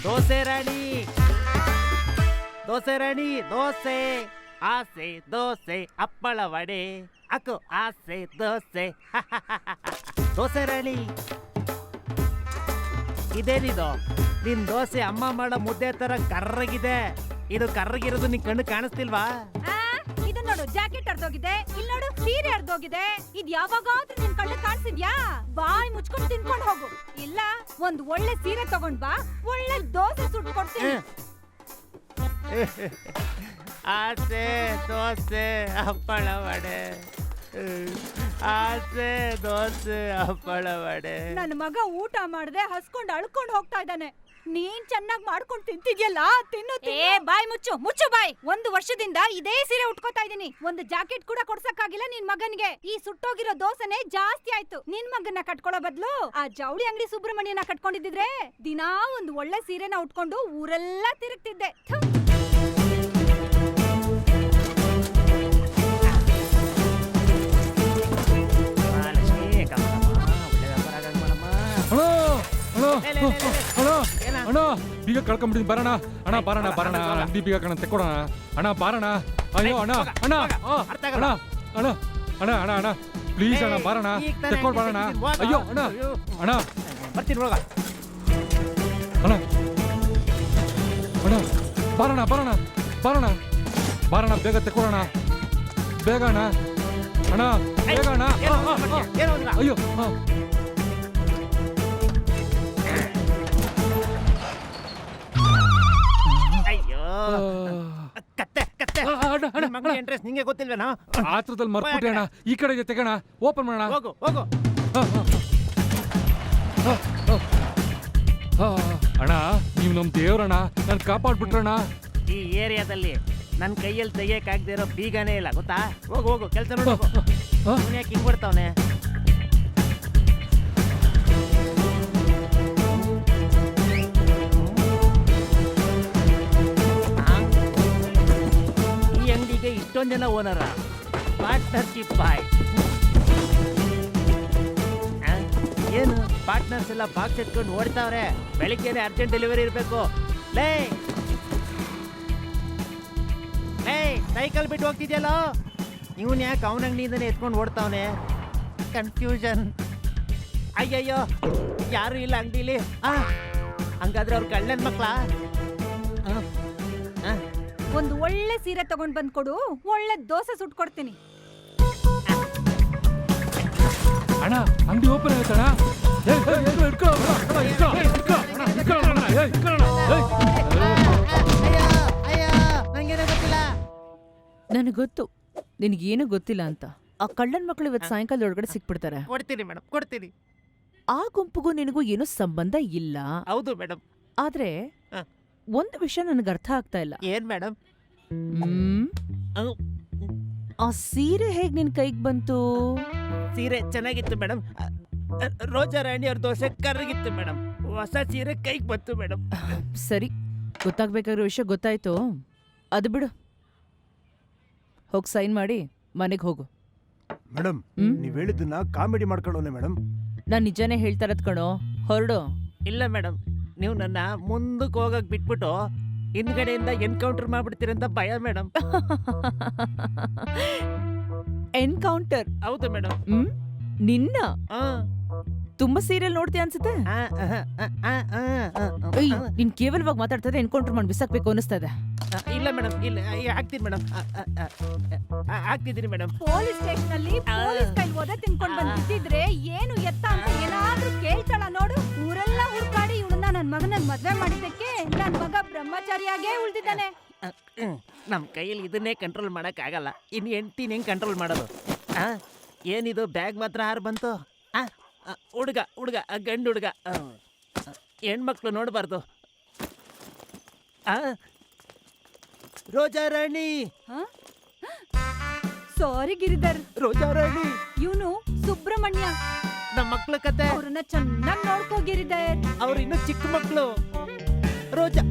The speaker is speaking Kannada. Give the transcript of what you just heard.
ದೋಸೆ ರಾಣಿ ದೋಸೆ ರಾಣಿ ದೋಸೆ ಆಸೆ ದೋಸೆ ಹಪ್ಪಳ ವಡೆ ಅಕ್ಕು ಆಸೆ ದೋಸೆ ದೋಸೆ ರಾಣಿ ಇದೇನಿದು ನಿನ್ ದೋಸೆ ಅಮ್ಮ ಮಾಡೋ ಮುದ್ದೆ ತರ ಕರ್ರಗಿದೆ. ಇದು ಕರ್ರಗಿರೋದು ನಿನ್ ಕಣ್ಣು ಕಾಣಿಸ್ತಿಲ್ವಾ? ಇದು ನೋಡು ಜಾಕೆಟ್ ಅರ್ಧೋಗಿದೆ, ಇಲ್ಲಿ ನೋಡು ಸೀರೆ ಅರ್ಧೋಗಿದೆ. ಇದ್ ಯಾವಾಗಾದ್ರೂ ನಿನ್ ಕಣ್ಣು ಕಾಣಿಸಿದ್ಯಾ? ಬಾಯಿ ಮುಚ್ಕೊಂಡು ತಿನ್ಕೊಂಡು ಹೋಗು, ಇಲ್ಲ ಒಂದ್ ಒಳ್ಳೆ ಸೀರೆ ತಗೊಂಡ್ ಬಾ, ಒಳ್ಳೆ ದೋಸೆ ಸುಟ್ಟು ಕೊಡ್ತೀನಿ. ಆಸೆ ದೋಸೆ ಹಪ್ಪಳ ವಡೆ ಆಸೆ ದೋಸೆ ಹಪ್ಪಳ ವಡೆ. ನನ್ನ ಮಗ ಊಟ ಮಾಡದೆ ಹಸ್ಕೊಂಡು ಅಳ್ಕೊಂಡು ಹೋಗ್ತಾ ಇದ್ದಾನೆ. ನೀನ್ ಚೆನ್ನಾಗಿ ಮಾಡ್ಕೊಂಡು ತಿಂತಿದ್ಯಲ್ಲ, ತಿನ್ನು. ಬಾಯ್ ಮುಚ್ಚು ಮುಚ್ಚು ಬಾಯ್. 1 ವರ್ಷದಿಂದ ಇದೇ ಸೀರೆ ಉಟ್ಕೋತಾ ಇದೀನಿ, ಒಂದು ಜಾಕೆಟ್ ಕೂಡ ಕೊಡ್ಸಕ್ಕಾಗಿಲ್ಲ ನಿನ್ ಮಗನ್ಗೆ. ಈ ಸುಟ್ಟೋಗಿರೋ ದೋಸೆನೆ ಜಾಸ್ತಿ ಆಯ್ತು. ನಿನ್ ಮಗನ್ನ ಕಟ್ಕೊಳ್ಳೋ ಬದ್ಲು ಆ ಜವಳಿ ಅಂಗಡಿ ಸುಬ್ರಹ್ಮಣ್ಯನ ಕಟ್ಕೊಂಡಿದ್ರೆ ದಿನಾ ಒಂದು ಒಳ್ಳೆ ಸೀರೆನ ಉಟ್ಕೊಂಡು ಊರೆಲ್ಲ ತಿರುಗ್ತಿದ್ದೆ. ಅಣ್ಣ ಬೀಗ ಕಳ್ಕೊಂಡ್ಬಿಡ್ತೀನಿ, ಬರೋಣ ಅಣ್ಣ, ಬರೋಣ ಬರೋಣ, ಅಂಗಡಿ ಬೀಗ ಕಣ ತೆಕ್ಕೊಡೋಣ ಅಣ್ಣ, ಬಾರಣ. ಅಯ್ಯೋ ಅಣ್ಣ ಅಣ್ಣ ಅಣ್ಣ ಅಣ್ಣ ಅಣ್ಣ ಅಣ್ಣ ಅಣ್ಣ ಪ್ಲೀಸ್ ಅಣ್ಣ, ಬಾರಣ ತೆಕ್ಕೊಂಡು ಬರೋಣ. ಅಯ್ಯೋ ಅಣ್ಣ ಅಣ್ಣ ಬರ್ತೀನಿ ಹೋಗ ಅಣ್ಣ ಅಣ್ಣ, ಬಾರಣ ಬಾರಣ ಬಾರಣ ಬಾರಣ, ಬೇಗ ತೆಕ್ಕೊಡೋಣ, ಬೇಗ ಅಣ್ಣ ಅಣ್ಣ, ಬೇಗ ಅಣ್ಣ. ಅಯ್ಯೋ ಕತ್ತೆ ಕತ್ತೆ ಮಗಳ ಇಂಟ್ರೆಸ್ಟ್ ನಿಂಗೆ ಗೊತ್ತಿಲ್ವೇನಾ? ಆತ್ರದಲ್ಲಿ ಮರ್ಬಿಟ್ಟೆ ಅಣ್ಣ, ಈ ಕಡೆಗೆ ತೆಗೋಣ, ಓಪನ್ ಮಾಡೋಣ. ಹೋಗು ಹೋಗು ಅಣ್ಣ, ನೀವು ನಮ್ ದೇವ್ರಣ್ಣ, ನನ್ ಕಾಪಾಡ್ಬಿಟ್ರಣ್ಣ. ಈ ಏರಿಯಾದಲ್ಲಿ ನನ್ನ ಕೈಯಲ್ಲಿ ತೆಗಿಯಕ್ಕಾಗದೇ ಇರೋ ಬೀಗನೇ ಇಲ್ಲ ಗೊತ್ತಾ? ಹೋಗು ಹೋಗು ಕೆಲಸ ನೋಡು. ಯಾಕೆ ಹಿಂಗ್ ಬಿಡ್ತಾವನೆ? ಈ ಅಂಗಡಿಗೆ ಇಷ್ಟೊಂದು ಜನ ಓನರ, ಪಾರ್ಟ್ನರ್ಶಿಪ್ ಬಾಯ್. ಏನು ಪಾರ್ಟ್ನರ್ಸ್ ಎಲ್ಲ ಬಾಕ್ಸ್ ಎತ್ಕೊಂಡು ಓಡ್ತಾವ್ರೆ. ಬೆಳಿಗ್ಗೆನೆ ಅರ್ಜೆಂಟ್ ಡೆಲಿವರಿ ಇರಬೇಕು. ಲೇ ಸೈಕಲ್ ಬಿಟ್ಟು ಹೋಗ್ತಿದ್ಯಲ್ಲೋ, ಇವನ್ ಯಾಕೆ ಅವನ ಅಂಗಡಿಯಿಂದನೇ ಎತ್ಕೊಂಡು ಓಡ್ತಾವನೆ? ಕನ್ಫ್ಯೂಷನ್. ಅಯ್ಯಯ್ಯೋ ಯಾರು ಇಲ್ಲ ಅಂಗಡಿಲಿ. ಹಂಗಾದ್ರೆ ಅವ್ರ ಕಳ್ಳನ್ ಮಕ್ಳ? ಒಂದು ಒಳ್ಳೆ ಸೀರೆ ತಗೊಂಡ್ ಬಂದ್ ಕೊಡು, ಒಳ್ಳೆ ದೋಸೆ ಸುಟ್ಕೊಡ್ತೀನಿ. ಅಣ್ಣ ಅಂಗಡಿ ಓಪನ್ ಆಯ್ತಣ್ಣ. ನನಗೆ ಗೊತ್ತು ನಿನಗೇನು ಗೊತ್ತಿಲ್ಲ ಅಂತ. ಆ ಕಳ್ಳನ್ ಮಕ್ಕಳು ಇವತ್ತು ಸಾಯಂಕಾಲ ಒಳಗಡೆ ಸಿಕ್ಬಿಡ್ತಾರೆ. ಕೊಡ್ತೀನಿ ಮೇಡಮ್, ಕೊಡ್ತೀನಿ. ಆ ಗುಂಪಿಗೂ ನಿನಗೂ ಏನೂ ಸಂಬಂಧ ಇಲ್ಲ. ಹೌದು ಮೇಡಮ್. ಆದ್ರೆ ಒಂದು ವಿಷಯ ನನಗೆ ಅರ್ಥ ಆಗ್ತಾ ಇಲ್ಲ. ಏನ್ ಮೇಡಮ್? ಆ ಸೀರೆ ಹೇಗ್ ನಿನ್ ಕೈಗೆ ಬಂತು? ಸೀರೆ ಚೆನ್ನಾಗಿತ್ತು ಮೇಡಮ್. ರೋಜಾ ರಾಣಿ ಅವ್ರ ದೋಸೆ ಕರ್ರಗಿತ್ತು ಮೇಡಮ್. ಹೊಸ ಸೀರೆ ಕೈಗೆ ಬಂತು ಮೇಡಮ್. ಸರಿ, ಗೊತ್ತಾಗ್ಬೇಕಾಗಿರೋ ವಿಷಯ ಗೊತ್ತಾಯ್ತು, ಅದು ಬಿಡು. ಹೋಗಿ ಸೈನ್ ಮಾಡಿ ಮನೆಗೆ ಹೋಗು. ಮೇಡಮ್, ನೀವ್ ಹೇಳಿದ್ದನ್ನ ಕಾಮಿಡಿ ಮಾಡ್ಕೊಂಡವನೆ ಮೇಡಮ್. ನಾನ್ ನಿಜಾನೇ ಹೇಳ್ತಾ ಇರೋದ್ ಕಣೋ, ಹೊರಡು. ಇಲ್ಲ ಮೇಡಮ್, ನೀವು ನನ್ನ ಮುಂದಕ್ಕೆ ಹೋಗಕ್ ಬಿಟ್ಬಿಟ್ಟು ಹಿಂದ್ಗಡೆಯಿಂದ ಎನ್ಕೌಂಟರ್ ಮಾಡ್ಬಿಡ್ತೀರಂತ ಭಯ ಮೇಡಮ್. ಎನ್ಕೌಂಟರ್? ಹೌದು ಮೇಡಮ್. ನಿನ್ನ ತುಂಬಾ ಸೀರಿಯಲ್ ನೋಡ್ತೀಯ ಅನ್ಸುತ್ತೆ. ನೀನ್ ಕೇವಲವಾಗಿ ಮಾತಾಡ್ತಾ ಇದ್ರೆ ಎನ್ಕೌಂಟರ್ ಮಾಡಿ ಬಿಸಾಕ್ಬೇಕು ಅನಿಸ್ತಾ ಇದೆ. ಇಲ್ಲ ಮೇಡಮ್, ಇಲ್ಲ ಆಗ್ತೀನಿ ಮೇಡಮ್, ಆಗ್ತಿದ್ದೀನಿ ಮೇಡಮ್. ಪೊಲೀಸ್ ಸ್ಟೇಷನ್ ಅಲ್ಲಿ ಪೊಲೀಸ್ ಕೈ ಓದ ತಿನ್ಕೊಂಡ್ ಬಂದಿದ್ರೆ ಏನು ಎತ್ತ ಅಂತ ಏನಾದ್ರೂ ಕೇಳ್ತಾಳ ನೋಡು. ಊರೆಲ್ಲ ಹುಡ್ಕಾಡಿ ಇವಳನ್ನ ನನ್ ಮಗನ ಮದ್ವೆ ಮಾಡಿದ್ದಕ್ಕೆ ನನ್ ಮಗ ಬ್ರಹ್ಮಚಾರಿಯಾಗೇ ಉಳ್ದಿದ್ದಾನೆ. ನಮ್ ಕೈಯಲ್ಲಿ ಇದನ್ನೇ ಕಂಟ್ರೋಲ್ ಮಾಡಕ್ ಆಗಲ್ಲ, ಇನ್ ಹೆಂಡ್ತಿನ ಹೆಂಗ್ ಕಂಟ್ರೋಲ್ ಮಾಡೋದು? ಏನಿದು ಬ್ಯಾಗ್ ಮಾತ್ರ ಹಾರು ಬಂತು? ಹುಡುಗ ಹುಡುಗ ಗಂಡು ಹುಡುಗ, ಹೆಣ್ಮಕ್ಳು ನೋಡ್ಬಾರ್ದು. ರೋಜಾ ರಾಣಿ. ಸಾರಿ ಗಿರಿಧರ್. ರೋಜಾ ರಾಣಿ ಇವನು ಸುಬ್ರಹ್ಮಣ್ಯ, ನಮ್ಮ ಮಕ್ಳ ಕತೆ. ಅವ್ರನ್ನ ಚೆನ್ನಾಗಿ ನೋಡ್ಕೋ ಗಿರಿಧರ್. ಅವ್ರು ಇನ್ನು ಚಿಕ್ಕ ಮಕ್ಳು. ರೋಜಾ